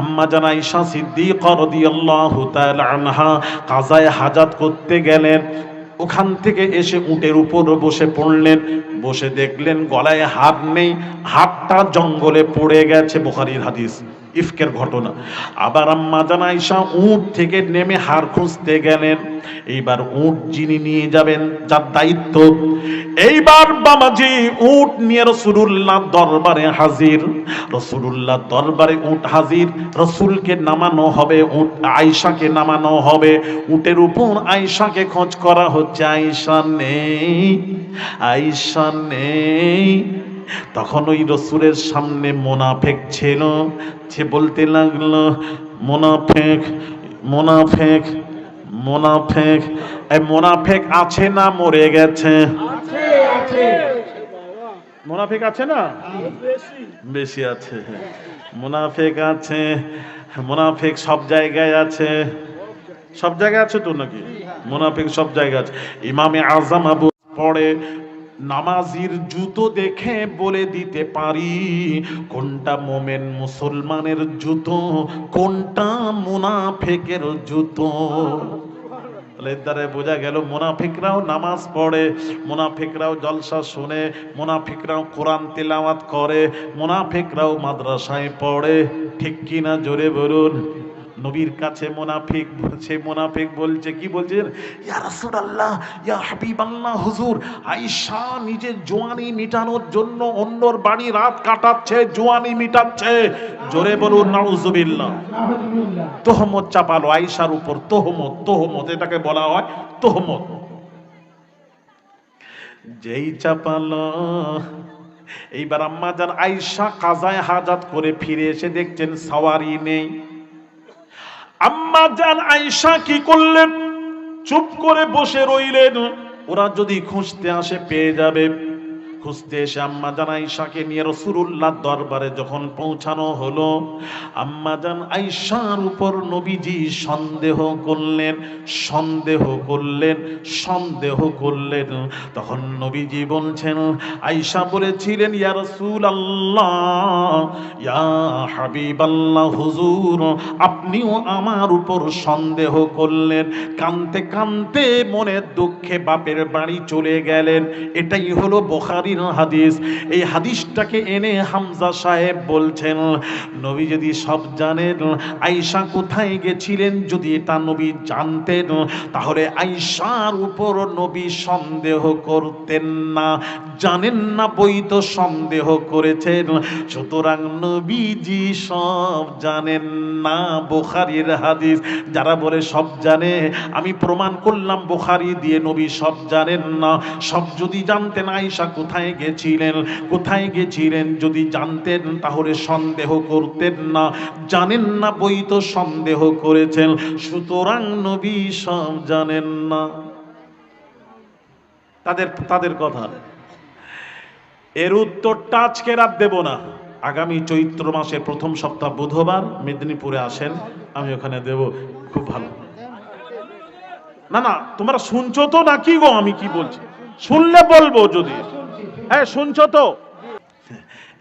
আম্মা জান আয়েশা সিদ্দিকা রাদিয়াল্লাহু তাআলা আনহা কাযায়ে হাজাত করতে গেলেন। ওখান থেকে এসে উটের উপর বসে পড়লেন। বসে দেখলেন গলায় হার নেই, হারটা জঙ্গলে পড়ে গেছে। বুখারীর হাদিস, ইফকের ঘটনা। আবার আম্মা জান আয়েশা উট থেকে নেমে হার খুঁজতে গেলেন। এইবার উট যিনি নিয়ে যাবেন, যার দায়িত্ব, এইবার বাবাজি উট নিয়ে রাসূলুল্লাহ দরবারে হাজির। রাসূলুল্লাহ দরবারে উট হাজির। রাসূলকে নামানো হবে, উট আয়েশাকে নামানো হবে। উটের উপর আয়েশাকে খোঁজ করা হচ্ছে, আয়েশা নেই, আয়েশা নেই। তখন ওই রসুলের সামনে মোনাফেক ছিল। সে বলতে লাগলো, মোনাফেক, মোনাফেক, মোনাফেক। এই মোনাফেক আছে না মরে গেছে? মোনাফেক আছে না? বেশি আছে। মোনাফেক আছে, মোনাফেক সব জায়গায় আছে। সব জায়গায় আছে তো নাকি? মোনাফেক সব জায়গায় আছে। ইমামে আজম আবু পড়ে, নামাজির জুতো দেখে বলে দিতে পারি কোনটা মোমেন মুসলমানের জুতো, কোনটা মুনাফিকের জুতো। এর দ্বারা বোঝা গেল মুনাফিকরাও নামাজ পড়ে, মুনাফিকরাও জলসা শুনে, মুনাফিকরাও কোরআন তিলাওয়াত করে, মুনাফিকরাও মাদ্রাসায় পড়ে। ঠিক কিনা জোরে বলুন। নবীর কাছে মুনাফিক, সে মুনাফিক বলছে, কি বলছে? ইয়া রাসূলুল্লাহ, ইয়া হাবিবাল্লাহ, হুজুর আয়েশা নিজের জওয়ানি মিটানোর জন্য অন্যর বাড়ি রাত কাটাচ্ছে, জওয়ানি মিটাচ্ছে। জোরে বলুন নাউজুবিল্লাহ। তোহমত চাপালো আয়েশার উপর, তোহমত, তোহমত এটাকে বলা হয় তোহমত। যেই চাপালো, এইবার আম্মা জান আয়েশা কাযায়ে হাজাত করে ফিরে এসে দেখছেন সাওয়ারি নেই। আম্মা জান আয়েশা কি করলেন? চুপ করে বসে রইলেন। ওরা যদি খুঁজতে আসে পেয়ে যাবে। খুঁজতে এসে আম্মা জান আয়েশাকে নিয়ে রাসূলুল্লাহ দরবারে যখন পৌঁছানো হলো, আম্মা জান আয়েশার উপর নবীজি সন্দেহ করলেন, সন্দেহ করলেন, সন্দেহ করলেন। তখন নবীজি বলছেন, আয়েশা বলেছিলেন, ইয়া রাসূলুল্লাহ, ইয়া হাবিবাল্লাহ, হুজুর আপনিও আমার উপর সন্দেহ করলেন। কাঁদতে কাঁদতে মনের দুঃখে বাপের বাড়ি চলে গেলেন। এটাই হলো বুখারীর হাদিস। এই হাদিসটাকে এনে হামজা সাহেব বলছেন, নবী যদি সব জানেন আয়েশা কোথায় গেছিলেন, যদি এটা নবী জানতেন তাহলে আয়েশার উপর নবী সন্দেহ করতেন না। জানেন না বই তো সন্দেহ করেছেন। সুতরাং নবীজি সব জানেন না। বুখারীর হাদিস। যারা বলে সব জানে, আমি প্রমাণ করলাম বুখারী দিয়ে নবী সব জানেন না। সব যদি জানতেন আয়েশা কোথায় গেছিলেন, কোথায় গেছিলেন যদি জানতেন তাহলে সন্দেহ করতেন না। জানেন না বই তো সন্দেহ করেছেন। সুতরাং নবী সব জানেন না। তাদের কথা। এর উত্তরটা আজকে রাত দেব না, আগামী চৈত্র মাসের প্রথম সপ্তাহ বুধবার মেদিনীপুরে আসেন, আমি ওখানে দেব। খুব ভালো। না না, তোমরা শুনছো তো নাকি গো? আমি কি বলছি শুনলে বলবো যদি। হ্যাঁ শুনছো তো?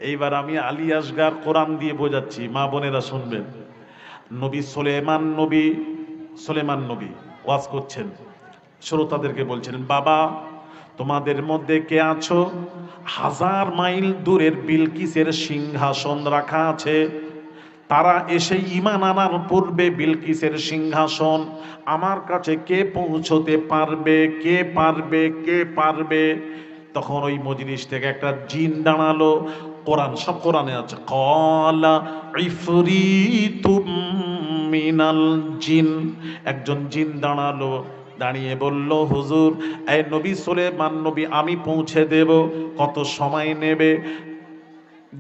এইবার আমি আলী আসগার কোরআন দিয়ে বোঝাচ্ছি, মা বোনেরা শুনবেন। নবী সুলেমান নবী, সুলেমান নবী ওয়াজ করছেন, শ্রোতাদেরকে বলছেন, বাবা তোমাদের মধ্যে কে আছো, 1000 মাইল দূরের বিলকিসের সিংহাসন রাখা আছে। তারা এসে ঈমান আনার পূর্বে বিলকিসের সিংহাসন আমার কাছে কে পৌঁছতে পারবে? কে পারবে? কে পারবে? তখন ওই মজলিস থেকে একটা জিন দাঁড়ালো। কোরআন, সব কোরআনে আছে। ক্বালা ইফরিতুম মিনাল জিন। একজন জিন দাঁড়ালো, দাঁড়িয়ে বলল, হুজুর এই নবী সুলেমান নবী আমি পৌঁছে দেব, কত সময় নেবে?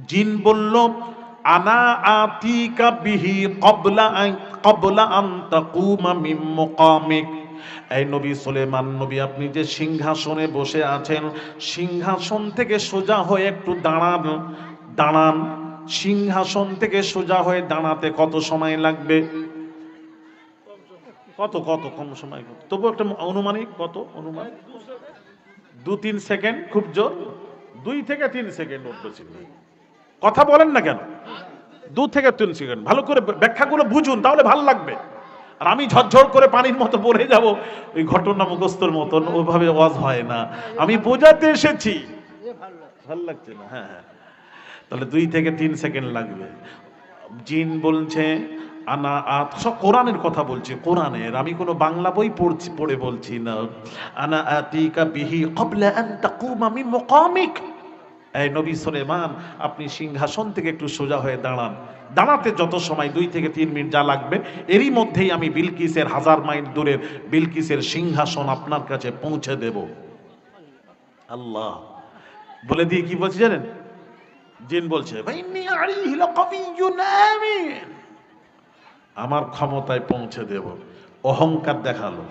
জিন বলল, আনা আতিকা বিহি ক্বাবলা আন তাকুমা মিন মুকামিক। এই নবী সুলেমান নবী আপনি যে সিংহাসনে বসে আছেন, সিংহাসন থেকে সোজা হয়ে একটু দাঁড়ান, দাঁড়ান। সিংহাসন থেকে সোজা হয়ে দাঁড়াতে কত সময় লাগবে? কত কত কম সময়, তবু একটা অনুমানিক কত? অনুমান 2-3 সেকেন্ড, খুব জোর 2 থেকে 3 সেকেন্ড। কথা বলেন না কেন? 2 থেকে 3 সেকেন্ড, ভালো করে ব্যাখ্যাগুলো বুঝুন, তাহলে ভালো লাগবে। আর আমি ঝরঝর করে পানির মতো পড়ে যাব, ওই ঘটনা মুখস্থর মতন, ওইভাবে ওয়াজ হয় না। আমি বোঝাতে এসেছি, ভালো লাগছে না? হ্যাঁ হ্যাঁ, তাহলে 2 থেকে 3 সেকেন্ড লাগবে। জিন বলছে আনা সব কোরআনের কথা বলছি, কোরআনের, আমি কোনো বাংলা বই পড়ে বলছি না। আনা আতিকা বিহি ক্বাবলা আন তাকুমা মিন মুকামিক। এই নবী সুলাইমান, আপনি সিংহাসন থেকে একটু সোজা হয়ে দাঁড়ান। দাঁড়াতে যত সময় 2 থেকে 3 মিনিট যা লাগবে, এরই মধ্যেই আমি বিলকিসের 1000 মাইল দূরের বিলকিসের সিংহাসন আপনার কাছে পৌঁছে দেব। আল্লাহ বলে দিয়ে কি বলছে জানেন? জিন বলছে আমার ক্ষমতায় পৌঁছে দেব। অহংকার দেখালো।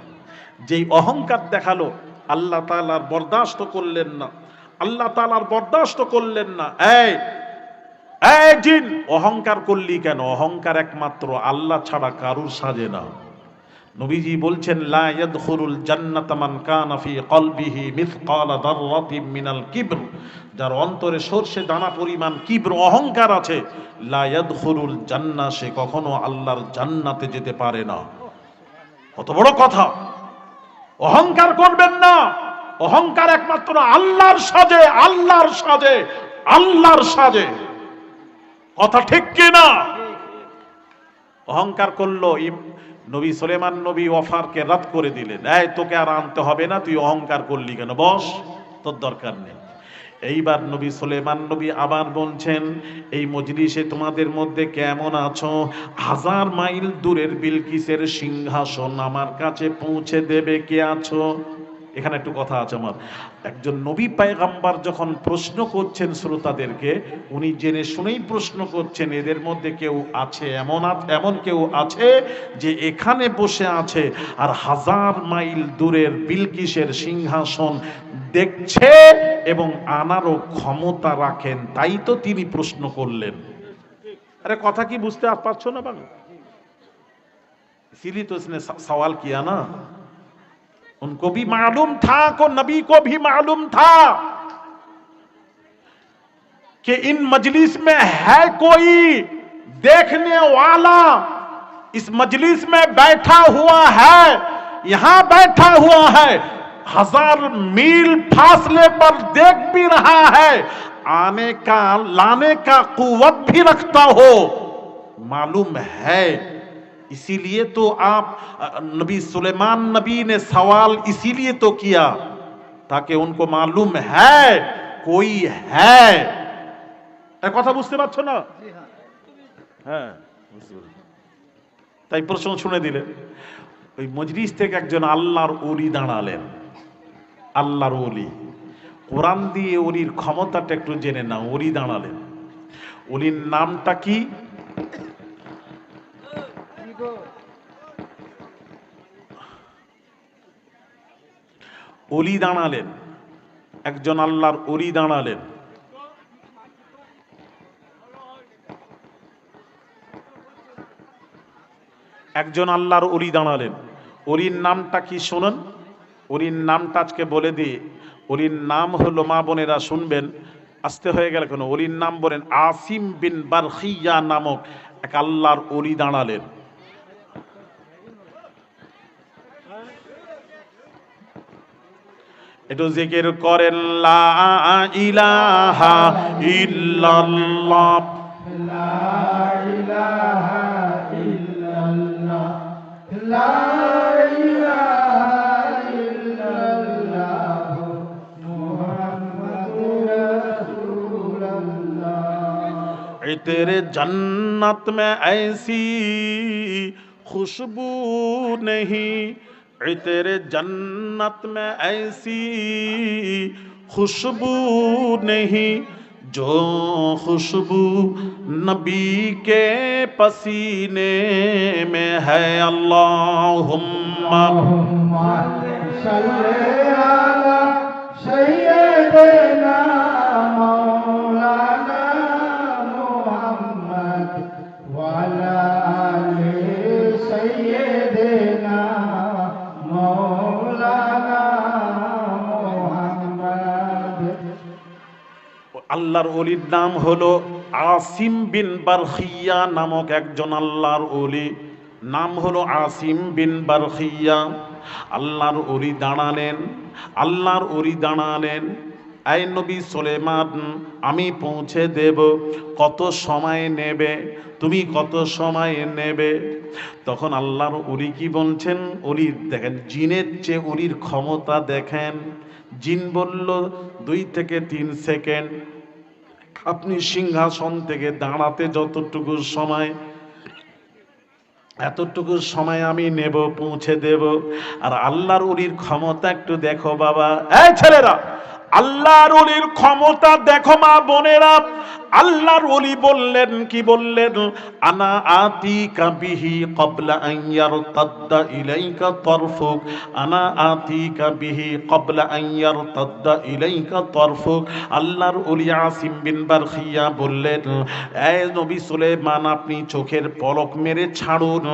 যেই অহংকার দেখালো, আল্লাহ তাআলার বরদাস্ত করলেন না। আল্লাহ তাআলার বরদাস্ত করলেন না। এই জিন, অহংকার করলি কেন? অহংকার একমাত্র আল্লাহ ছাড়া কারুর সাজে না। নবীজি বলছেন লা ইয়াদখুলুল জান্নাতা মান কানা ফি কলবিহি মিসকালা যাররাতিন মিনাল কিবর, যার অন্তরে সরষে দানা পরিমাণ কিবর, অহংকার আছে, লা ইয়াদখুলুল জান্নাহ, সে কখনো আল্লাহর জান্নাতে যেতে পারে না। কত বড় কথা! অহংকার করবেন না। অহংকার একমাত্র আল্লাহর সাজে, আল্লাহর সাজে, আল্লাহর সাজে। কথা ঠিক কি না? অহংকার করলো, নবী সুলাইমান নবী অফারকে রদ করে দিলেন। এই তোকে আর আনতে হবে না, তুই অহংকার করলি কেন, বস, তোর দরকার নেই। এইবার নবী সুলাইমান নবী আবার বলছেন, এই মজলিসে তোমাদের মধ্যে কেমন আছো? 1000 মাইল দূরের বিলকিসের সিংহাসন আমার কাছে পৌঁছে দেবে কে আছো? এখানে একটু কথা আছে আমার। একজন নবী পয়গম্বর যখন প্রশ্ন করছেন শ্রোতাদেরকে, উনি জেনে শুনেই প্রশ্ন করছেন, এদের মধ্যে কেউ আছে, এমন কেউ আছে যে এখানে বসে আছে আর 1000 মাইল দূরের বিলকিসের সিংহাসন দেখছে এবং আনারও ক্ষমতা রাখেন? তাই তো তিনি প্রশ্ন করলেন। আরে কথা কি বুঝতে পারছো না বাংলা? इसीलिए तो इसने सवाल किया ना। उनको भी मालूम था, को नबी को भी मालूम था कि इन मजलिस में है कोई देखने वाला, इस मजलिस में बैठा हुआ है, यहां बैठा हुआ है, 1000 मील फासले पर देख भी रहा है, आने का लाने का कुव्वत भी रखता हो, मालूम है। इसीलिए तो आप नबी सुलेमान नबी ने सवाल इसीलिए तो किया ताकि उनको मालूम है कोई है। কথা বুঝতে পারছো না? হ্যাঁ, তাই প্রশ্ন শুনে দিলেন। ওই মজলিস থেকে একজন আল্লাহর ওলি দাঁড়ালেন। আল্লাহর ওলি, কোরআন দিয়ে ওলির ক্ষমতাটা একটু জেনে নাও। ওলি দাঁড়ালেন। ওলির নামটা কি? ওলি দাঁড়ালেন, একজন আল্লাহর ওলি দাঁড়ালেন। একজন আল্লাহর ওলি দাঁড়ালেন। ওলির নামটা কি শুনুন। ওলির নামটা আজকে বলে দিই। ওলির নাম হলো, মা বোনেরা শুনবেন, আসতে হয়ে গেল কেন। ওলির নাম বলেন আসিম বিন বারখিয়া নামক এক আল্লাহর ওলি দাঁড়ালেন। একটু জিকির করেন, লা ইলাহা ইল্লাল্লাহ, লা ইলাহা ইল্লাল্লাহ, লা ইলাহা ইল্লাল্লাহ, মুহাম্মাদুর রাসূলুল্লাহ। तेरे जन्नत में ऐसी खुशबू नहीं, तेरे जन्नत में ऐसी खुशबू नहीं, जो खुशबू नबी के पसीने में है। अल्लाहुम्मा सल्ले अला सय्यिदना मौलाना मुहम्मद व अला आलि सय्यिदना मौलाना मुहम्मद। আল্লাহর ওলির নাম হলো আসিম বিন বারখিয়া নামক একজন আল্লাহর ওলি, নাম হলো আসিম বিন বারখিয়া। আল্লাহর ওলি দাঁড়ালেন, আল্লাহর ওলি দাঁড়ালেন, আই নবী সুলাইমান, আমি পৌঁছে দেব, কত সময় নেবে, তুমি কত সময় নেবে? তখন আল্লাহর ওলি কি বলছেন, ওলির দেখেন জিনের চেয়ে ওলির ক্ষমতা দেখেন। জিন বলল 2 থেকে 3 সেকেন্ড। আপনি সিংহাসন থেকে দাঁড়াতে যতটুকু সময়, এতটুকু সময় আমি নেব, পৌঁছে দেব। আর আল্লাহর ওলির ক্ষমতা একটু দেখো বাবা, এই ছেলেরা, আল্লাহর ওলির ক্ষমতা দেখো মা বোনেরা। আল্লাহর ওলি বললেন, কি বললেন? আনা আতিকা বিহি ক্বাবলা আন ইয়ারতাদ্দা ইলাইকা তারফুক, আনা আতিকা বিহি ক্বাবলা আন ইয়ারতাদ্দা ইলাইকা তারফুক। আল্লাহর ওলি আসিম বিন বারখিয়া বললেন, এই নবী সুলাইমান, আপনি চোখের পলক মেরে ছাড়ুন,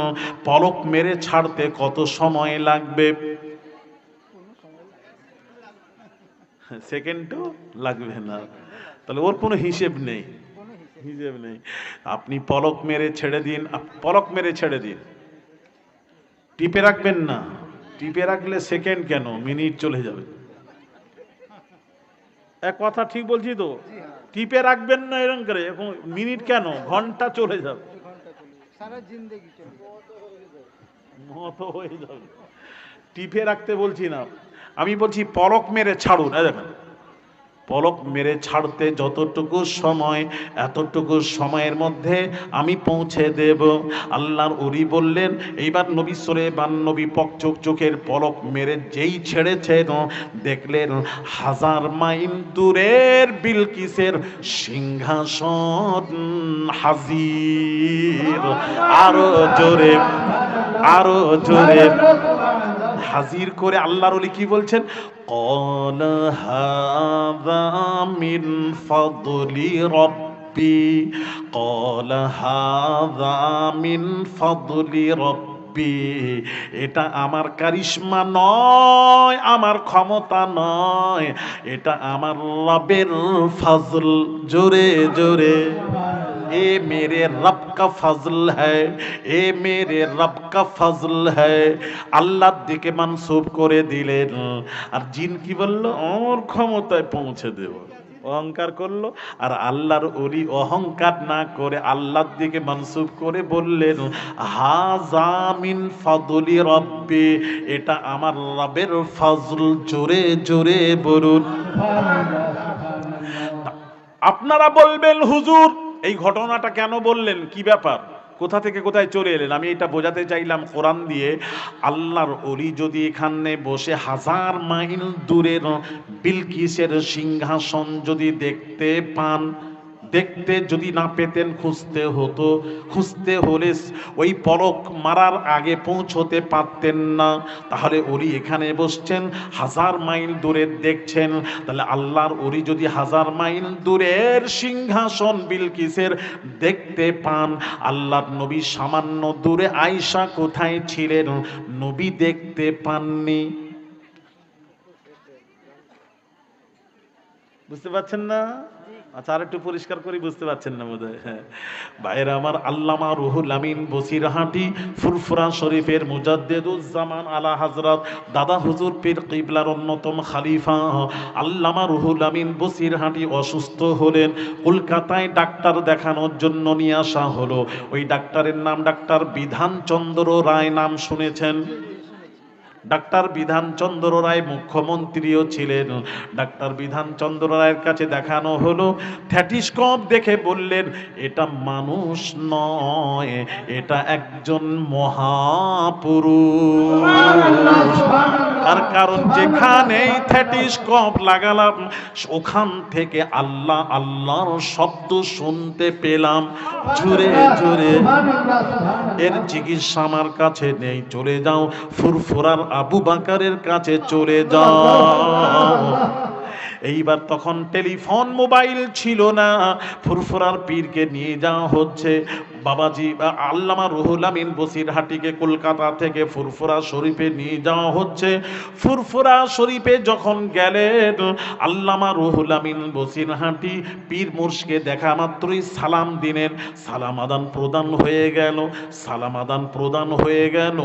পলক মেরে ছাড়তে কত সময় লাগবে? সেকেন্ডও লাগবে না। তাহলে ওর কোনো হিসেব নেই, হিসেব নেই। আপনি পলক মেরে ছেড়ে দিন, পলক মেরে ছেড়ে দিন, টিপে রাখবেন না। টিপে রাখলে সেকেন্ড কেন, মিনিট চলে যাবে। এক কথা ঠিক বলছি তো? টিপে রাখবেন না এরকম করে, এখন মিনিট কেন, ঘন্টা চলে যাবে, মত হয়ে যাবে। টিপে রাখতে বলছি না, আমি বলছি পলক মেরে ছাড়ুন। দেখেন, পলক মেরে ছাড়তে যতটুকু সময়, এতটুকু সময়ের মধ্যে আমি পৌঁছে দেব। আল্লাহর ওলি বললেন, এইবার নবী সুলাইমান নবী চোখের পলক মেরে যেই ছেড়েছেন, দেখলেন 1000 মাইল দূরের বিলকিসের সিংহাসন হাজির। আরো জোরে, আরো জোরে হাজির করে আল্লাহর ওলি কি বলছেন? قال هذا من فضل ربي, قال هذا من فضل ربي। এটা আমার কারিশমা নয়, আমার ক্ষমতা নয়, এটা আমার রবের ফজল। জোরে জোরে, এ মেরে রব কা ফজল হ্যায়, এ মেরে রব কা ফজল হ্যায়। আল্লাহর দিকে মানসুব করে দিলেন। আর জিন কি বলল? ওর ক্ষমতায় পৌঁছে দেব, অহংকার করলো। আর আল্লাহর ওলি অহংকার না করে আল্লাহর দিকে মানসুব করে বললেন, হাযা মিন ফাদলি রব্বি, এটা আমার রবের ফজল। জোরে জোরে বলুন। আপনারা বলবেন, হুজুর এই ঘটনাটা কেন বললেন, কি ব্যাপার, কোথা থেকে কোথায় চলে এলেন? আমি এটা বোঝাতে চাইলাম কোরআন দিয়ে। আল্লাহর ওলি যদি এখানে বসে 1000 মাইল দূরের বিলকিসের সিংহাসন যদি দেখতে পান, দেখতে যদি না পেতেন, খুঁজতে হতো, খুঁজতে হলে ওই পলক মারার আগে পৌঁছতে পারতেন না। তাহলে ওলি এখানে বসছেন, 1000 মাইল দূরে দেখছেন। তাহলে আল্লাহর ওলি যদি 1000 মাইল দূরের সিংহাসন বিলকিসের দেখতে পান, আল্লাহর নবী সামান্য দূরে আয়েশা কোথায় ছিলেন নবী দেখতে পাননি। বুঝতে পারছেন না? আচ্ছা, আর একটু পরিষ্কার করে বুঝতে পারছেন না বোধহয়। ভাইরা আমার, আল্লামা রুহুল আমিন বসিরহাটি ফুরফুরা শরীফের মুজাদ্দিদুজ্জামান আলা হযরত দাদা হুজুর পীর কিবলার অন্যতম খলিফা আল্লামা রুহুল আমিন বসিরহাটি অসুস্থ হলেন। কলকাতায় ডাক্তার দেখানোর জন্য নিয়ে আসা হলো। ওই ডাক্তারের নাম ডাক্তার বিধানচন্দ্র রায়, নাম শুনেছেন? ডাক্তার বিধানচন্দ্র রায় মুখ্যমন্ত্রীও ছিলেন। ডাক্তার বিধানচন্দ্র রায়ের কাছে দেখানো হলো। থ্যাটিস্কোপ দেখে বললেন, এটা মানুষ নয়, এটা একজন মহাপুরুষ। তার কারণ যেখানেই থ্যাটিস্কোপ লাগালাম, ওখান থেকে আল্লাহ আল্লাহর শব্দ শুনতে পেলাম জোরে জোরে। এর চিকিৎসা আমার কাছে নেই, চলে যাও ফুরফুরার আবু বাকারের কাছে চলে যাও। এইবার তখন টেলিফোন মোবাইল ছিল না, ফুরফুরার পীরকে নিয়ে যাওয়া হচ্ছে। বাবাজি আল্লামা রুহুল আমিন বসিরহাটিকে কলকাতা থেকে ফুরফুরা শরীফে নিয়ে যাওয়া হচ্ছে। ফুরফুরা শরীফে যখন গেলেন আল্লামা রুহুল আমিন বসিরহাটি পীর মুর্শিদকে দেখা মাত্রই সালাম দিলেন। সালাম আদান প্রদান হয়ে গেল, সালাম আদান প্রদান হয়ে গেল।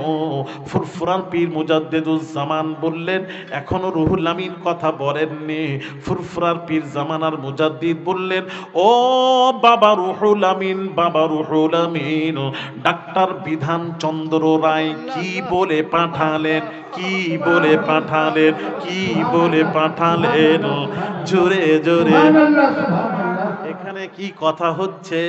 ফুরফুরার পীর মুজাদ্দেদুজ্জামান বললেন, এখনো রুহুল আমিন কথা বলেননি। ফুরফুরার পীর জামানার মুজাদ্দিদ বললেন, ও বাবা রুহুল আমিন, বাবা রুহুল আমিন, ডাক্তার বিধান চন্দ্র রায় কি বলে পাঠালেন, কি বলে পাঠালেন, কি বলে পাঠালেন? জোরে জোরে এখানে কি কথা হচ্ছে?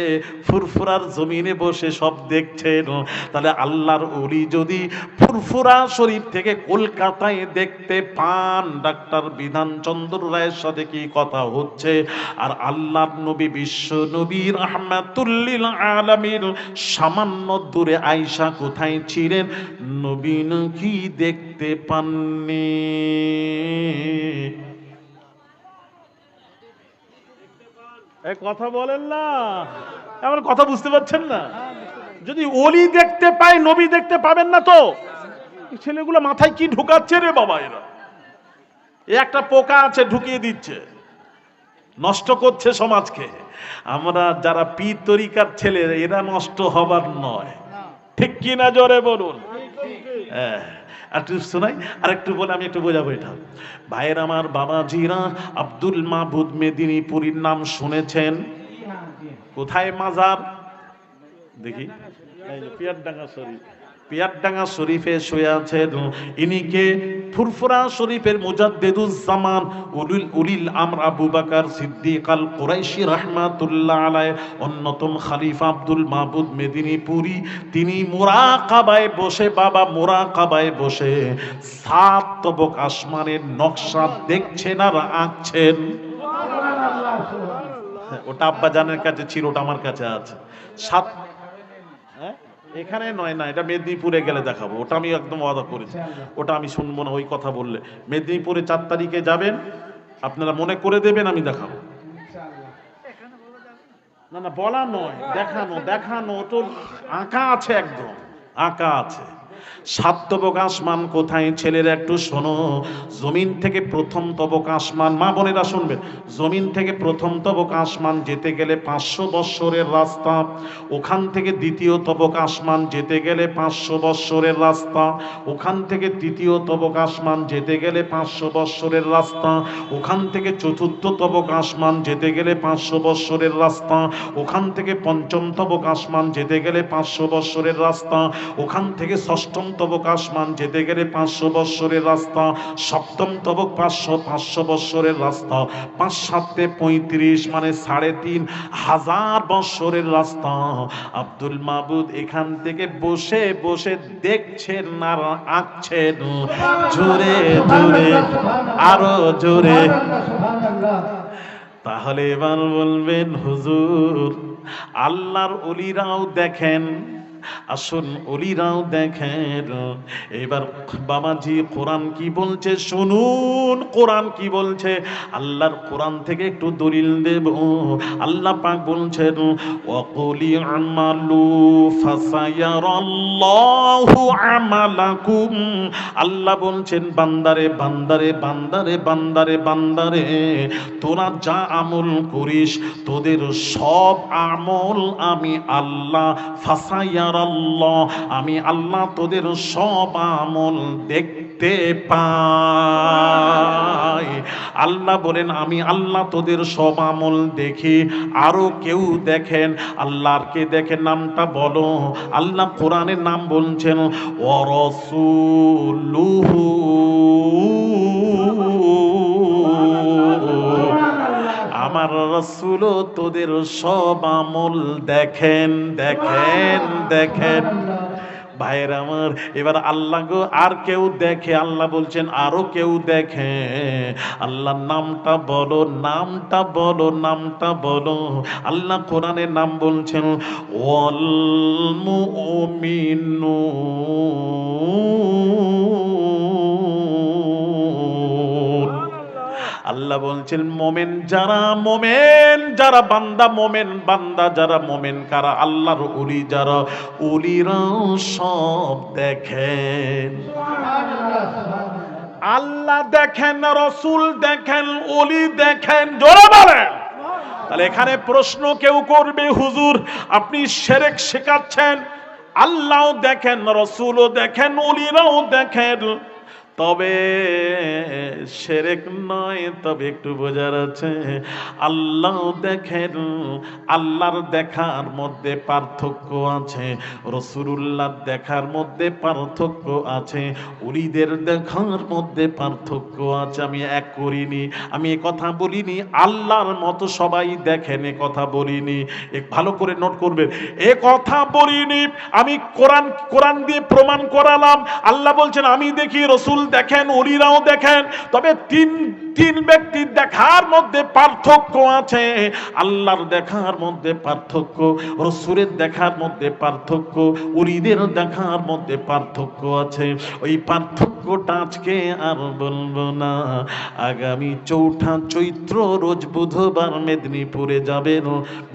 ফুরফুরার জমিনে বসে সব দেখছেন। তাহলে আল্লাহর ওলি যদি ফুরফুরা শরীফ থেকে কলকাতায় দেখতে পান ডাক্তার বিধানচন্দ্র রায়ের সাথে কি কথা হচ্ছে, আর আল্লাহর নবী বিশ্ব নবী রাহমাতুল লিল আলামিন সামান্য দূরে আয়েশা কোথায় ছিলেন নবী কি দেখতে পাননি? কথা বলেন না, এমন কথা বুঝতে পারছেন না? যদি ওলি দেখতে পায় নবী দেখতে পাবেন না তো? ছেলেগুলো মাথায় কি ঢুকাচ্ছে রে বাবা? এরা একটা পোকা আছে ঢুকিয়ে দিচ্ছে, নষ্ট করছে সমাজকে। আমরা যারা পীর তরিকার ছেলে এরা নষ্ট হবার নয়, ঠিক কি না? জোরে বলুন। হ্যাঁ, একটু শোনাই, আর একটু বলে আমি একটু বোঝাবো এটা। ভাইয়ের আমার, বাবাজিরা, আব্দুল মাহবুদ মেদিনীপুরীর নাম শুনেছেন? কোথায় মাজার দেখি? পিয়ারডাঙ্গা শরীফ। পিয়ারডাঙ্গা শরীফে শুয়ে আছেন। ইনিকে ফুরফুরা শরীফের মুজাদ্দেদুজ্জামান উলিল আমর আবু বকর সিদ্দিক আল কুরাইশি রাহমাতুল্লাহ আলাইহি অন্যতম খলিফা আব্দুল মাহবুদ মেদিনীপুরী, তিনি মুরাকাবায় বসে, বাবা মুরাকাবায় বসে 7 তবক আসমানের নকশা দেখছেন আর আঁকছেন। ওটা আব্বা জানের কাছে ছিল, ওটা আমার কাছে আছে। 7 এখানে নয় না, এটা মেদিনীপুরে গেলে দেখাবো। ওটা আমি একদম ওয়াদা করেছি, ওটা আমি শুনবো না ওই কথা বললে। মেদিনীপুরে 4 তারিখে যাবেন, আপনারা মনে করে দেবেন, আমি দেখাবো। না না, বলা নয়, দেখানো। দেখানো তো আঁকা আছে, একদম আঁকা আছে। 7 তবক আসমান কোথায়? ছেলেরা একটু শোনো। জমিন থেকে প্রথম তবক আসমান, মা বোনেরা শুনবেন, জমিন থেকে প্রথম তবক আসমান যেতে গেলে 500 বৎসরের রাস্তা। ওখান থেকে দ্বিতীয় তবক আসমান যেতে গেলে 500 বৎসরের রাস্তা। ওখান থেকে তৃতীয় তবক আসমান যেতে গেলে 500 বৎসরের রাস্তা। ওখান থেকে চতুর্থ তবক আসমান যেতে গেলে 500 বৎসরের রাস্তা। ওখান থেকে পঞ্চম তবক আসমান যেতে গেলে 500 বৎসরের রাস্তা। ওখান থেকে ষষ্ঠম তবক আসমান যেতে গেলে 500 বৎসরের রাস্তা। সপ্তম তবক 500 বৎসরের রাস্তা। 5 7 35 মানে 3500 বৎসরের রাস্তা। আব্দুল মাহবুদ এখান থেকে বসে বসে দেখছেন আর আঁকছেন। জোরে জোরে, আরো জোরে। তাহলে এবার বলবেন, হুজুর আল্লাহর ওলিরাও দেখেন। আসুন, ওলিরাও দেখেন। এবার বাবাজি কোরআন কি বলছে শুনুন। কোরআন কি বলছে? আল্লাহর কোরআন থেকে একটু দলিল দেব। আল্লাহ পাক বলছেন, ওয়াকুলি আমালু ফাসায়ারাল্লাহু আমালাকুম। আল্লাহ বলছেন, বান্দারে বান্দারে বান্দারে বান্দারে বান্দারে, তোরা যা আমল করিস তোদের সব আমল আমি আল্লাহ ফাসায়ারাল্লাহ, আমি আল্লাহ তোদের সব আমল দেখতে পাই। আল্লাহ বলেন, আমি আল্লাহ তোদের সব আমল দেখি। আরো কেউ দেখেন, আল্লাহর কে দেখেন? নামটা বলো। আল্লাহ কোরআনের নাম বলছেন, ওয়া রাসূলুহু, আমার রাসূল তোদের সব আমল দেখেন দেখেন দেখেন। ভাইয়ের আমার, এবার আল্লাহ গো আর কেউ দেখে? আল্লাহ বলছেন আরো কেউ দেখে। আল্লাহর নামটা বলো, নামটা বলো, নামটা বলো। আল্লাহ কোরআনের নাম বলছেন, ওয়াল মুমিনুন। আল্লাহ বলছেন মোমেন যারা বান্দা, মোমেন বান্দা যারা, মোমেন কারা? আল্লাহর ওলি যারা, ওলিরাও সব দেখেন। আল্লাহ দেখেন, রসুল দেখেন, ওলি দেখেন, জোরে বলেন। তাহলে এখানে প্রশ্ন কেউ করবে, হুজুর আপনি শিরক শেখাচ্ছেন, আল্লাহও দেখেন, রসুলও দেখেন, ওলিরাও দেখেন, তবে শিরক নয়, তবে একটু বোঝার আছে। আল্লাহ দেখেন, আল্লাহর দেখার মধ্যে পার্থক্য আছে, রাসূলুল্লাহর দেখার মধ্যে পার্থক্য আছে, ওলিদের দেখার মধ্যে পার্থক্য আছে। আমি এক করিনি, আমি এ কথা বলিনি আল্লাহর মতো সবাই দেখেন, এ কথা বলিনি, ভালো করে নোট করবেন, এ কথা বলিনি। আমি কোরআন দিয়ে প্রমাণ করালাম। আল্লাহ বলছেন আমি দেখি, রাসূল দেখেন, ওলিরাও দেখেন, তবে তিন ব্যক্তির দেখার মধ্যে পার্থক্য আছে। আল্লাহর দেখার মধ্যে পার্থক্য, রাসূলের দেখার মধ্যে পার্থক্য, ওলিদের দেখার মধ্যে পার্থক্য আছে। ওই পার্থক্যটা আজকে আর বলবো না, আগামী 4 চৈত্র রোজ বুধবার মেদিনীপুরে যাবেন,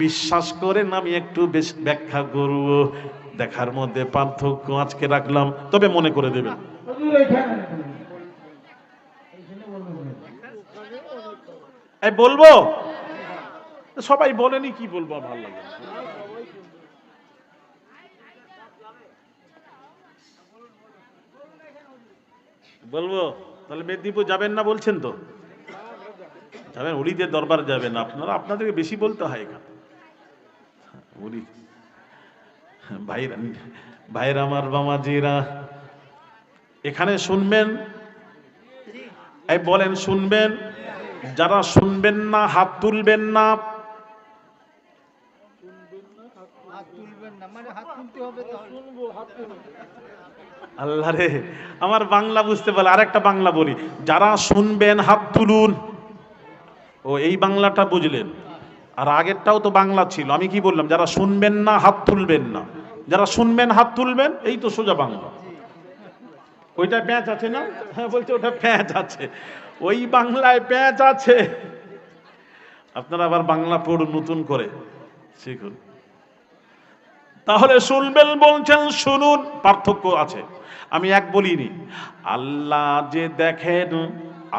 বিশ্বাস করেন আমি একটু বেশ ব্যাখ্যা করব। দেখার মধ্যে পার্থক্য আজকে রাখলাম, তবে মনে করে দেবেন। বলবো, সবাই বলেনি, কি বলবো, ভালো লাগে। বলবো তাহলে মেদিনীপুর যাবেন না বলছেন তো? যাবেন, ওলিদের দরবার যাবেন আপনারা, আপনাদেরকে বেশি বলতে হয় এখানে। ওলি ভাইরা আমার, বামাজিরা এখানে শুনবেন, এই বলেন শুনবেন, যারা শুনবেন না হাত তুলবেন না। আল্লাহ রে, আমার বাংলা বুঝতে পারলে আরেকটা বাংলা বলি, যারা শুনবেন হাত তুলুন। ও এই বাংলাটা বুঝলেন, আর আগেরটাও তো বাংলা ছিল। আমি কি বললাম? যারা শুনবেন না হাত তুলবেন না, যারা শুনবেন হাত তুলবেন, এই তো সোজা বাংলা। ওইটা প্যাঁচ আছে না? হ্যাঁ বলছে ওটা প্যাঁচ আছে, ওই বাংলায় প্যাঁচ আছে। আপনারা আবার বাংলা পড়ুন, নতুন করে শিখুন। তাহলে শুনবেন বলছেন, শুনুন, পার্থক্য আছে। আমি এক বলিনি, আল্লাহ যে দেখেন,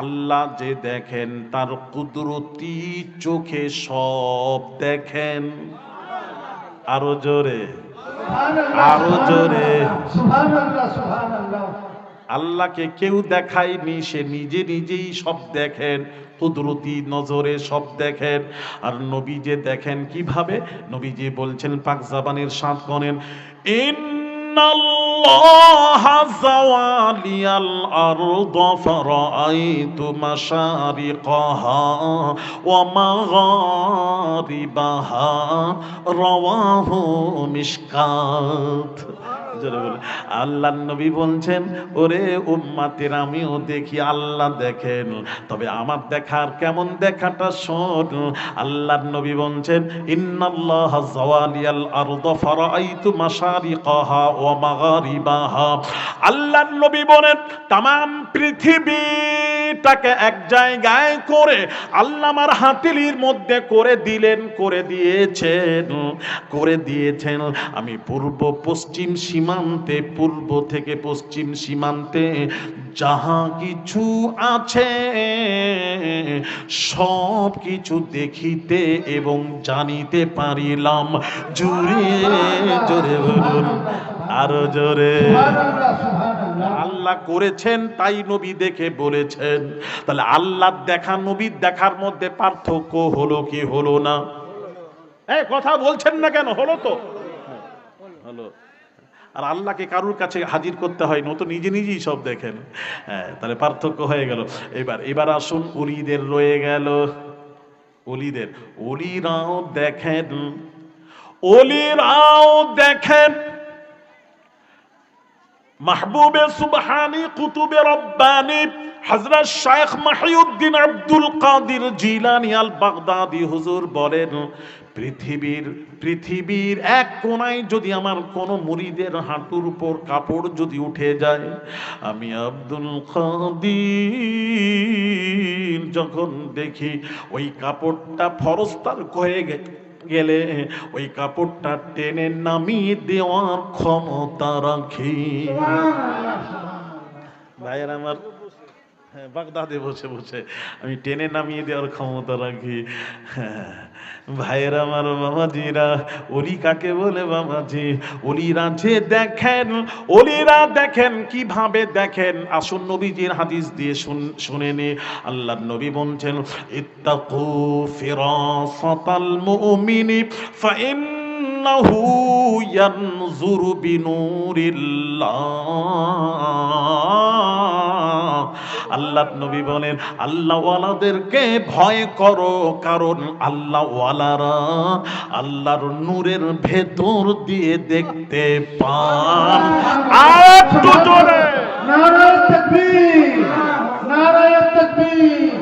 আল্লাহ যে দেখেন তার কুদরতি চোখে সব দেখেন। আরো জোরে, আরো জোরে। আল্লাহকে কেউ দেখায়নি, সে নিজে নিজেই সব দেখেন, কুদরতি নজরে সব দেখেন। আর নবী যে দেখেন কিভাবে? নবীজি বলছেন, পাক জাবানের সাথ করেন, ইন্নাল্লাহা যাওয়ালিয়াল আরদা ফারাআইতু মাশারিকাহা ওয়া মাগারিবাহা রাওয়াহু মিশকাত। আল্লাহর নবী বলছেন, ওরে উম্মতের আমিও দেখি, আল্লাহ দেখেন, তবে আমার দেখার কেমন দেখাটা শোন। আল্লাহর নবী বলছেন, ইন্নাল্লাহা যাওয়ালিয়াল আরদা ফারাআইতু মাশারিকাহা ওয়া মাগারিবাহা। আল্লাহর নবী বলেন, तमाम পৃথিবীটাকে এক জায়গায় করে আল্লাহ আমার হাতিলির মধ্যে করে দিয়েছেন। আমি পূর্ব পশ্চিম সীমান্তে, পূর্ব থেকে পশ্চিম সীমান্তে যাহা কিছু আছে সব কিছু দেখিতে এবং জানিতে পারিলাম। জোরে জোরে বলুন, আরো জোরে। আল্লাহ করেছেন, তাই নবী দেখে বলেছেন। তাহলে আল্লাহ দেখা, নবীর দেখার মধ্যে পার্থক্য হলো কি হলো না? এই কথা বলছেন না কেন? হলো তো, হলো। আর আল্লাহকে কারুর কাছে হাজির করতে হয় না, তো নিজে নিজেই সব দেখেন। হ্যাঁ, তাহলে পার্থক্য হয়ে গেল। এবার আসুন, ওলিদের রয়ে গেল। ওলিরাও দেখেন, মাহবুবে সুবহানি, কুতুবে রব্বানি হযরত শাইখ মহিউদ্দিন আব্দুল কাদের জিলানী আল বাগদাদি হুজুর বলেন, পৃথিবীর এক কোনায় যদি আমার কোন মুরিদের হাঁটুর উপর কাপড় যদি উঠে যায়, আমি আব্দুল কাদির যখন দেখি ওই কাপড়টা ফরস্তার হয়ে গেলে ওই কাপড়টা টেনে নামিয়ে দেওয়ার ক্ষমতা রাখি। ভাইয়ের আমার, বাগদাদে বসে বসে আমি টেনে নামিয়ে দেওয়ার ক্ষমতা রাখি। ভাইয়ের আমার, বাবাজিরা, ওলি কাকে বলে বাবাজি? ওলিরা যে দেখেন, ওলিরা দেখেন কিভাবে দেখেন, আসুন নবীজির হাদিস দিয়ে শুনে নে। আল্লাহর নবী বলছেন, ইত্তাকু ফিরাসাতাল মুমিনি ফাইন্নাহু ইয়ানজুরু বিনুরিল্লাহ। আল্লাহর নবী বলেন, আল্লাহওয়ালাদেরকে ভয় করো, কারণ আল্লাহওয়ালারা আল্লাহর নূরের ভেতর দিয়ে দেখতে পান। একটু জোরে নারায়ে তাকবীর, নারায়ে তাকবীর,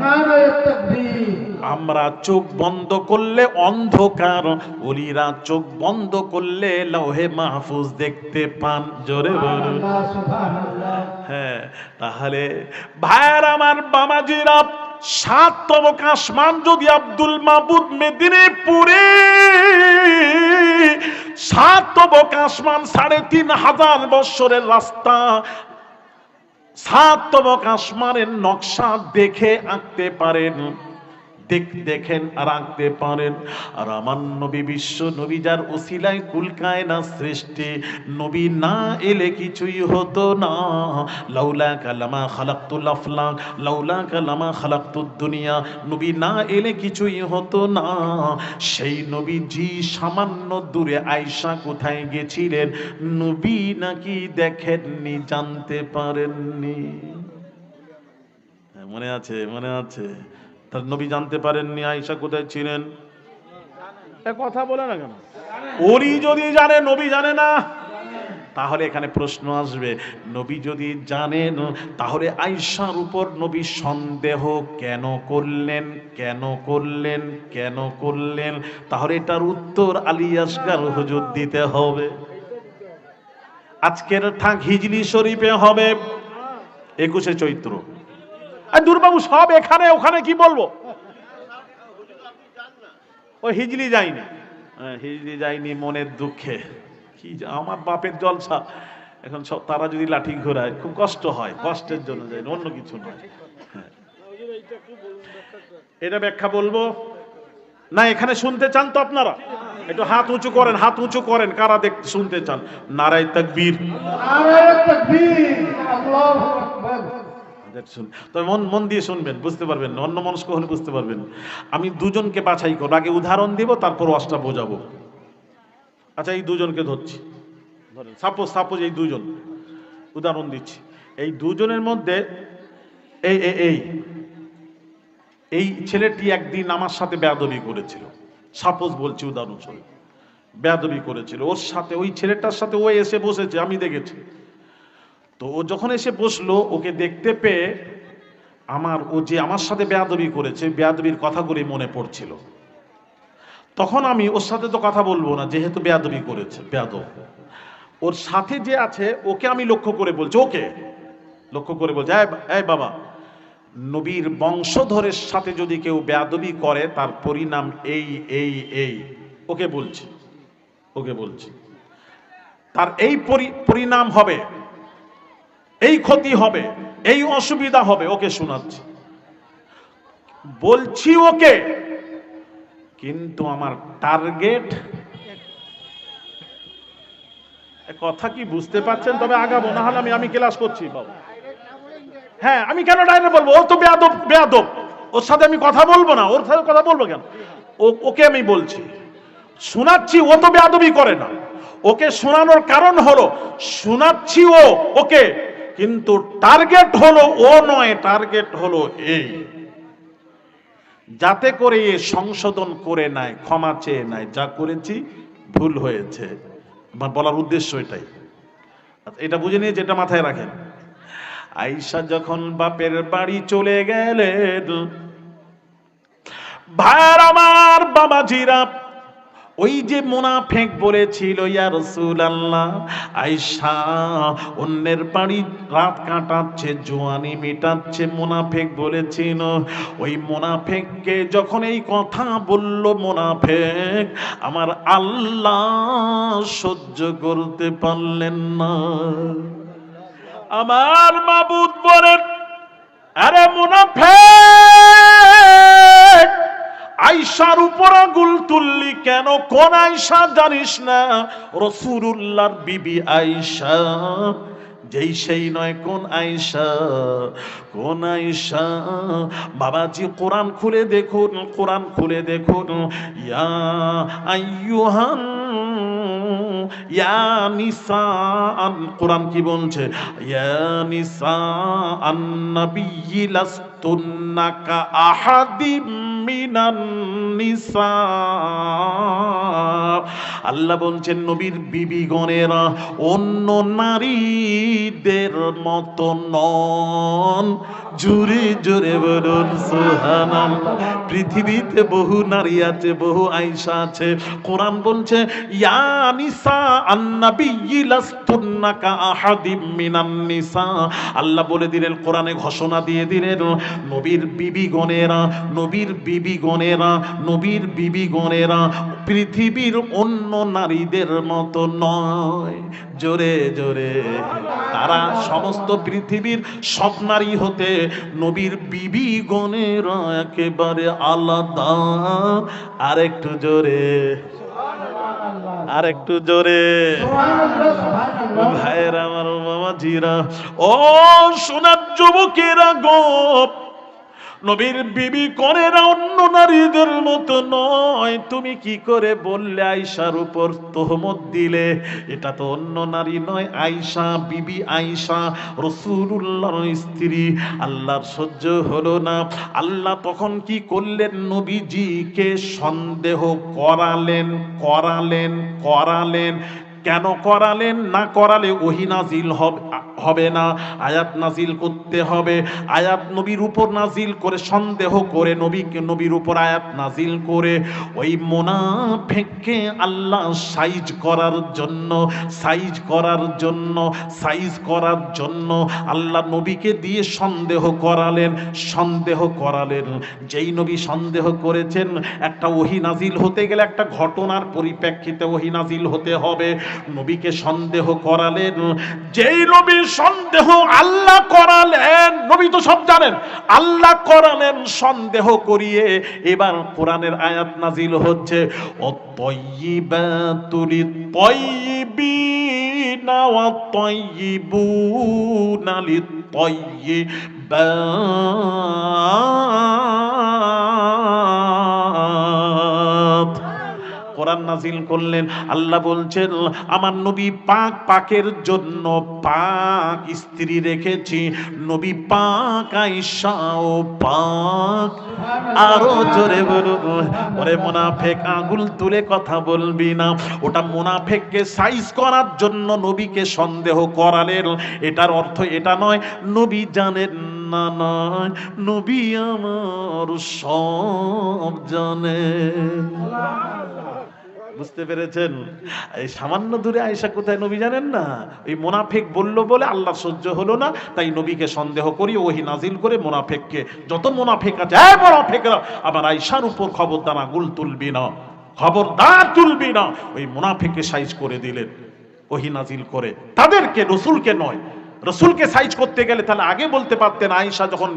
নারায়ে তাকবীর। আমরা চোখ বন্ধ করলে অন্ধকার, ওলিরা চোখ বন্ধ করলে লৌহে মাহফুজ দেখতে পান। জোরে বলুন সুবহানাল্লাহ। হ্যাঁ, তাহলে ভাইয়ের আমার, বাবাজিরা, ৭ তবক আসমান যদি আব্দুল মাবুদ মেদিনীপুরে ৭ তবক আসমান ৩,৫০০ বৎসরের রাস্তা, ৭ তবক আসমানের নকশা দেখে আঁকতে পারেন, দেখেন আর আঁকতে পারেন। আর আমার নবী, বিশ্ব নবী যার ওসিলায় কুল কায়নাত সৃষ্টি, নবী না এলে কিছুই হতো না। লাউলা কালামা খালাকতুল আফলাক, লাউলা কালামা খালাকতুদ দুনিয়া, নবী না এলে কিছুই হতো না। সেই নবীজি সামান্য দূরে আয়েশা কোথায় গেছিলেন, নবী নাকি দেখেননি, জানতে পারেননি। মনে আছে, মনে আছে? তার নবী জানতে পারেননি আয়েশা কোথায় ছিলেন। কথা বলে না কেন? ওরি যদি জানে, নবী জানে না, তাহলে এখানে প্রশ্ন আসবে, নবী যদি জানেন তাহলে আয়েশার উপর নবী সন্দেহ কেন করলেন, কেন করলেন, কেন করলেন? তাহলে এটার উত্তর আলী আসগার হুজুর দিতে হবে। আজকের ঠাক হিজলি শরীফে হবে ২১শে চৈত্র। দুর্বাবু সব এখানে, ওখানে কি বলবো? ও হিজলি যায়নি, হিজলি যায়নি মনের দুঃখে। কি আমার বাপের জলসা, এখন সব তারা যদি লাঠি ঘোরায় খুব কষ্ট হয়, কষ্টের জন্য যায়, অন্য কিছু নয়। এটা ব্যাখ্যা বলবো না, এখানে শুনতে চান তো আপনারা? একটু হাত উঁচু করেন, হাত উঁচু করেন, কারা শুনতে চান? নারায়ে তাকবীর, নারায়ে তাকবীর, আল্লাহু আকবার। তবে মন দিয়ে শুনবেন, বুঝতে পারবেন। অন্য মনস্ক হলে বুঝতে পারবেন। আমি দুজনকে বাছাই করব, আগে উদাহরণ দিব, তারপর ওয়াজটা বোঝাবো। আচ্ছা, এই দুজনকে ধরছি, ধরেন সাপোজ এই দুজন, উদাহরণ দিচ্ছি। এই দুজনের মধ্যে এই ছেলেটি একদিন আমার সাথে বেয়াদবি করেছিল, সাপোজ বলছি উদাহরণস্বরূপ, বেয়াদবি করেছিল ওর সাথে, ওই ছেলেটার সাথে ও এসে বসেছে, আমি দেখেছি। তো ও যখন এসে বসলো, ওকে দেখতে পেয়ে ও যে আমার সাথে বেয়াদবি করেছে, বেয়াদবির কথাগুলি মনে পড়ছিল। তখন আমি ওর সাথে তো কথা বলবো না, যেহেতু বেয়াদবি করেছে, বেয়াদব। ওর সাথে যে আছে ওকে আমি লক্ষ্য করে বলছি, ওকে লক্ষ্য করে বলছি, এই বাবা, নবীর বংশধরের সাথে যদি কেউ বেয়াদবি করে তার পরিণাম এই ওকে বলছি, ওকে বলছি, তার এই পরিণাম হবে, এই ক্ষতি হবে, এই অসুবিধা হবে, ওকে শোনাচ্ছি, বলছি ওকে। কিন্তু আমার টার্গেট, কথা কি বুঝতে পারছেন? তবে আগাবো, না হলে আমি ক্লাস করছি বাবা। হ্যাঁ, আমি কেন ডাইরেক্ট বলবো? ও তো বেয়াদব, ওর সাথে আমি কথা বলবো না, ওর সাথে কথা বলবো কেন? ওকে আমি বলছি, শোনাচ্ছি, ও তো বেয়াদবি করে না। ওকে শোনানোর কারণ হলো, শোনাচ্ছি ওকে, কিন্তু টার্গেট হলো ও নয়, টার্গেট হলো এই, যাতে করে এ সংশোধন করে নেয়, ক্ষমা চেয়ে নেয়, যা করেছি ভুল হয়েছে। আমার বলার উদ্দেশ্য এটাই। এটা বুঝে নিয়ে যেটা মাথায় রাখেন। আয়েশা যখন বাপের বাড়ি চলে গেলেন, ভাইয়ের আমার, বাবাজিরা, ওই যে মুনাফিক বলেছিল ইয়া রাসূলুল্লাহ, আয়েশা অন্যের বাড়ি রাত কাটাচ্ছে, জোয়ানি মেটাচ্ছে, মুনাফিক বলেছিল। ওই মুনাফিককে যখন এই কথা বলল মুনাফিক, আমার আল্লাহ সহ্য করতে পারলেন না। আমার মাবুদ বলেন, আরে মুনাফিক, আয়েশার উপর আঙ্গুল তুললি কেন? কোন আয়েশা জানিস না? রাসূলুল্লাহর বিবি আয়েশা। যেই সেই নয়, কোন আয়েশা? কোন আয়েশা? বাবাজি কোরআন খুলে দেখুন, কোরআন খুলে দেখুন। ইয়া আইয়ুহান ইয়া নিসা, কোরআন কি বলছে? ইয়া নিসা আন-নাবিয়্যি লাস্তুন্না কা আহাদিম মিনান নিসা। আল্লাহ বলছেন নবীর বিবিগণেরা অন্য নারীদের মতো নন। জোরে জোরে বলুন সুবহানাল্লাহ। পৃথিবীতে বহু নারী আছে, বহু আয়েশা আছে। কোরআন বলছে ইয়া নিসা আন-নাবিয়্যি লাস্তুন্না কা আহাদিম মিনান নিসা। আল্লাহ বলে দিলেন, কোরআনে ঘোষণা দিয়ে দিলেন, নবীর বিবিগণেরা, নবীর বিবিগণেরা, নবীর বিবিগণেরা পৃথিবীর অন্য নারীদের মতো নয়। জোরে জোরে, তারা সমস্ত পৃথিবীর সব নারী হতে নবীর বিবিগণেরা একেবারে আলাদা। আরেকটু জোরে, আরেকটু জোরে। ভাইয়েরা আমার, বাবাজিরা, ও সোনার যুবকেরা গো, নবীর বিবি কনেরা অন্য নারীদের মতো নয়। তুমি কি করে বললে আয়েশার উপর তোহমত দিলে? এটা তো অন্য নারী নয়, আয়েশা, বিবি আয়েশা রাসূলুল্লাহর স্ত্রী। আল্লাহর সহ্য হলো না। আল্লাহ তখন কি করলেন? নবীজিকে সন্দেহ করালেন, করালেন, করালেন। কেন করালেন? না করালে ওহী নাজিল হবে না, আয়াত নাজিল করতে হবে। আয়াত নবীর উপর নাজিল করে, সন্দেহ করে নবীর উপর আয়াত নাজিল করে ওই মুনাফিককে আল্লাহ সাইজ করার জন্য, সাইজ করার জন্য, সাইজ করার জন্য আল্লাহ নবীকে দিয়ে সন্দেহ করালেন, সন্দেহ করালেন। যেই নবী সন্দেহ করেছেন, একটা ওহী নাজিল হতে গেলে একটা ঘটনার পরিপ্রেক্ষিতে ওহী নাজিল হতে হবে। নবীকে সন্দেহ করালেন। যেই নবী সন্দেহ আল্লাহ করালেন, নবী তো সব জানেন, আল্লাহ করালেন সন্দেহ করিয়ে। এবার কোরআনের আয়াত নাজিল হচ্ছে, অত-তয়্যিবাতু লিত-তয়্যিবিনা ওয়াত-তয়্যিবুনা লিত-তয়্যিবাত। কোরআন নাজিল করলেন। আল্লাহ বলছেন, আমার নবী পাক, পাকের জন্য পাক স্ত্রী রেখেছি। নবী পাক, আয়েশাও পাক। আরো জোরে বলুন। ওরে মুনাফিক, আঙ্গুল তুলে কথা বলবি না। ওটা মুনাফিককে সাইজ করার জন্য নবীকে সন্দেহ করালেন। এটার অর্থ এটা নয় নবী জানেন না, নয়, নবী আমার সব জানেন। বুঝতে পেরেছেন? এই সামান্য দূরে আয়েশা কোথায়, নবী জানেন না? এই মুনাফিক বলল বলে আল্লাহ সহ্য হলো না, তাই নবীকে সন্দেহ করি ওহী নাজিল করে মুনাফিককে, যত মুনাফিক আছে এই মুনাফিকরা আবার আয়েশার উপর খবরদার আঙ্গুল তুলবি না, খবরদার তুলবি না। ওই মুনাফিককে সাইজ করে দিলেন ওহী নাজিল করে, তাদেরকে, রসুলকে নয়। রসুলকে সাইজ করতে গেলে তাহলে আগে বলতে পারতেন, আয়েশা যখন,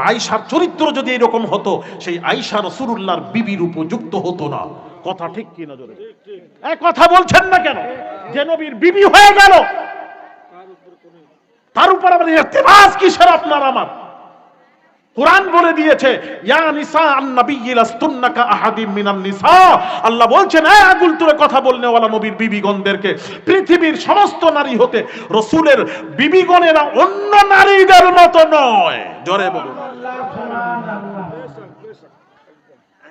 আয়েশার চরিত্র যদি এরকম হতো, সেই আয়েশা রাসূলুল্লাহর বিবির উপযুক্ত হতো না। কথা ঠিক কি না? জোরে এই কথা বলছেন না কেন? যে নবীর বিবি হয়ে গেল, তার উপর আবার ইতিরাজ কিসের আপনার আমার? কোরআন বলে দিয়েছে, ইয়া নিসা আন-নাবিয়্যি লাস্তুন্না কা আহাদিম মিনান নিসা। আল্লাহ বলছেন, এই আগুল তুলে কথা বলনে ওয়ালা নবীর বিবিগণদেরকে, পৃথিবীর সমস্ত নারী হতে রাসূলের বিবিগণেরা অন্য নারীদের মতো নয়। জোরে বলুন।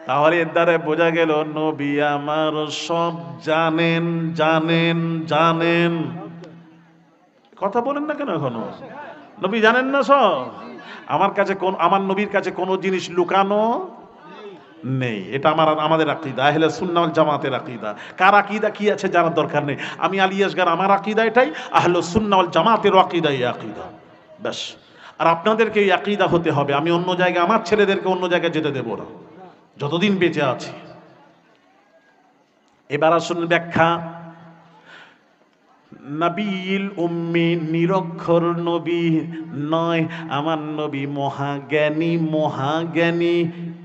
তাহলে এর দ্বারা বোঝা গেল নবী আমার সব জানেন, জানেন, জানেন। কথা বলেন না কেন এখনো? নবী জানেন না সব? আমার কাছে আমার নবীর কাছে কোনো জিনিস লুকানো নেই। এটা আমাদের আকীদা, আহলে সুন্নাহ ওয়াল জামাতের আকীদা। কার আকীদা কি আছে জানার দরকার নেই। আমি আলী আসগর, আমার আকীদা এটাই, আহলে সুন্নাহ ওয়াল জামাতের আকীদা এই আকীদা, ব্যাস। আর আপনাদেরকে এই আকীদা হতে হবে। আমি অন্য জায়গায় আমার ছেলেদেরকে অন্য জায়গায় যেতে দেব না যতদিন বেঁচে আছি। এবার আসুন ব্যাখ্যা। নবীল উম্মি, নিরক্ষর নবী নয়, আমার নবী মহাজ্ঞানী, মহাজ্ঞানী।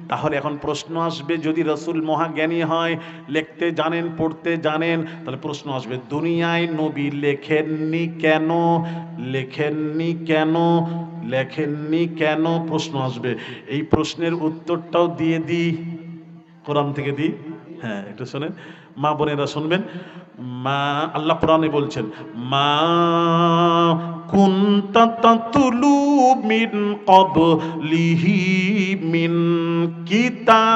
তাহলে এখন প্রশ্ন আসবে, যদি রসুল মহাজ্ঞানী হয়, লিখতে জানেন, পড়তে জানেন, তাহলে প্রশ্ন আসবে দুনিয়ায় নবী লেখেননি কেন? লেখেননি কেন? লেখেননি কেন? প্রশ্ন আসবে। এই প্রশ্নের উত্তরটাও দিয়ে দিই, কোরআন থেকে দিই। হ্যাঁ, একটু শোনেন, মা বোনেরা শুনবেন। মা, আল্লাহ কোরআনে বলছেন, মা কুনতা তাতলু মিন ক্বাবলিহি মিন কিতাব।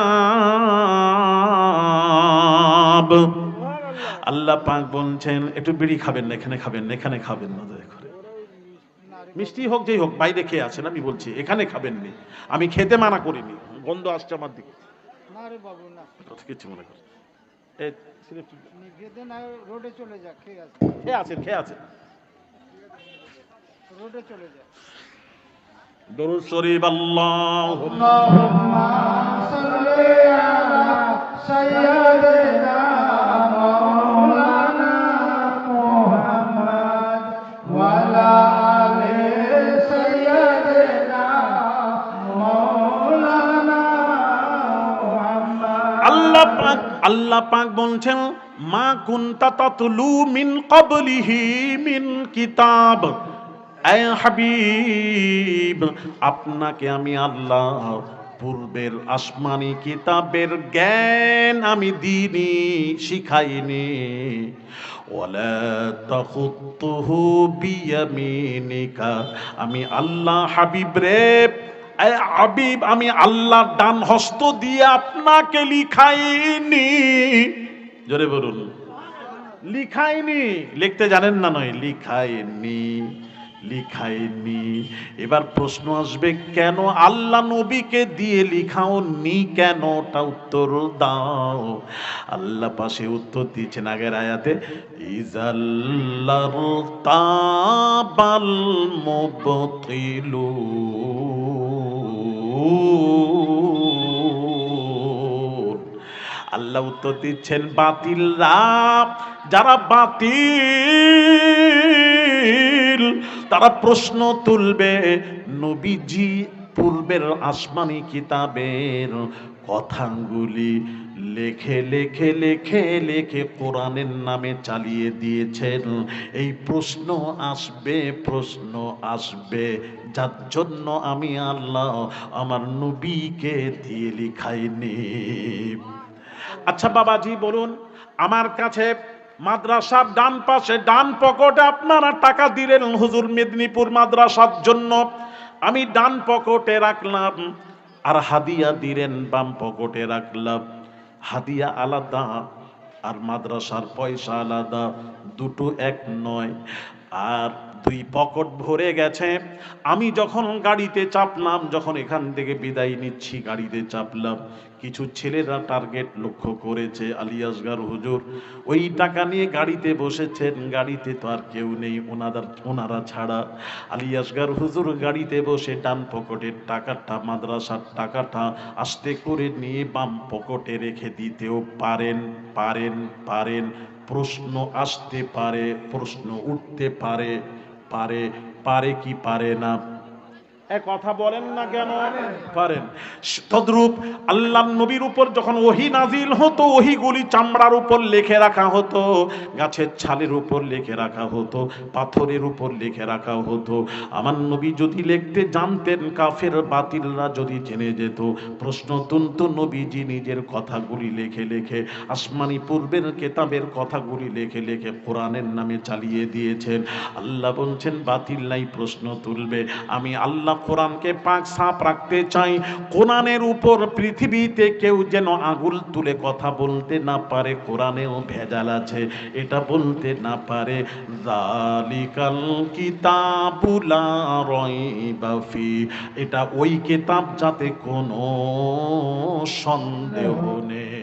আল্লাহ পাক বলছেন, একটু বিড়ি খাবেন না, এখানে খাবেন না, এখানে খাবেন না, দয়া করে। মিষ্টি হোক, যেই হোক, বাইরে খেয়ে আছেন, আমি বলছি এখানে খাবেন না। আমি খেতে মানা করিনি, গন্ধ আসছে আমার দিকে। না রে বাবু না, কিছু মনে করছেন? নিভেদন রোডে চলে যা, খেয়ে আছে, খেয়ে আছেন, খেয়ে আছেন। রোডে চলে যা। দরুদ শরীফ। আল্লাহুম্মা আল্লাহুম্মা সাল্লি আলা সাইয়্যিদিনা মাওলানা মুহাম্মদ ওয়া আলা আলি সাইয়্যিদিনা মাওলানা মুহাম্মদ। আল্লাহ পাক বলছেন, মা কুনতা তাতলু মিন ক্বাবলিহি মিন কিতাব। এ হাবিব, আপনাকে আমি আল্লাহ পূর্বের আসমানি কিতাবের জ্ঞান আমি দিইনি, শিখাইনি। ওয়ালা তাখুতুহু বিয়ামিনিকা, আমি আল্লাহ হাবিব রে, এ হাবিব, আমি আল্লাহ ডান হস্ত দিয়ে আপনাকে লিখাইনি। জোরে বলুন, লিখাইনি। লিখতে জানেন না নয়, লিখাইনি, লিখাইনি। এবার প্রশ্ন আসবে, কেন আল্লাহ নবীকে দিয়ে লিখাওনি কেন? ওটা উত্তর দাও। আল্লাহ পাশে উত্তর দিচ্ছেন আগের আয়াতে, ইজাল্লার তাবাল মুবতিলু। আল্লাহ উত্তর দিচ্ছেন, বাতিলরা, যারা বাতিল, তারা প্রশ্ন তুলবে, নবীজি পূর্বের আসমানি কিতাবের কথাগুলি লেখে লেখে লেখে লেখে কোরআনের নামে চালিয়ে দিয়েছেন। এই প্রশ্ন আসবে, প্রশ্ন আসবে, যার জন্য আমি আল্লাহ আমার নবীকে দিয়ে লিখাইনি। আচ্ছা বাবাজি বলুন, আমার কাছে মাদ্রাসার ডান পাশে ডান পকেটে আপনারা টাকা দিলেন হুজুর মেদিনীপুর মাদ্রাসার জন্য, আমি ডান পকেটে রাখলাম, আর হাদিয়া দিলেন বাম পকেটে রাখলাম। হাদিয়া আলাদা আর মাদ্রাসার পয়সা আলাদা, দুটো এক নয়। আর দুই পকেট ভরে গেছে। আমি যখন গাড়িতে চাপলাম, যখন এখান থেকে বিদায় নিচ্ছি, গাড়িতে চাপলাম, কিছু ছেলেরা টার্গেট লক্ষ্য করেছে আলী আসগর হুজুর ওই টাকা নিয়ে গাড়িতে বসেছেন। গাড়িতে তো আর কেউ নেই ওনারা ছাড়া। আলী আসগর হুজুর গাড়িতে বসে ডান পকেটের টাকাটা, মাদ্রাসার টাকাটা আস্তে করে নিয়ে বাম পকেটে রেখে দিতেও পারেন, পারেন, পারেন। প্রশ্ন আসতে পারে, প্রশ্ন উঠতে পারে, পারে, পারে কি পারে না? কথা বলেন না কেন? পারেন। তদ্রূপ আল্লাহ নবীর উপর যখন ওহী নাজিল হতো, ওহীগুলি চামড়ার উপর লিখে রাখা হতো, গাছের ছালের উপর লিখে রাখা হতো, পাথরের উপর লিখে রাখা হতো। আমার নবী যদি লিখতে জানতেন, কাফের বাতিলরা যদি জেনে যেত, প্রশ্ন তুলত, নবীজি নিজের কথাগুলি লেখে লেখে, আসমানি পূর্বের কেতাবের কথাগুলি লেখে লেখে কোরআনের নামে চালিয়ে দিয়েছেন। আল্লাহ বলছেন, বাতিল নাই প্রশ্ন তুলবে, আমি আল্লাহ কোরআনকে পাক সাফ রাখতে চাই। কোরআনের উপর পৃথিবীতে কেউ যেন আঙুল তুলে কথা বলতে না পারে কোরআনেও ভেজাল আছে এটা বলতে না পারে। যালিকাল কিতাবু লা রাইবা ফি, এটা ওই কিতাব যাতে কোনো সন্দেহ নেই।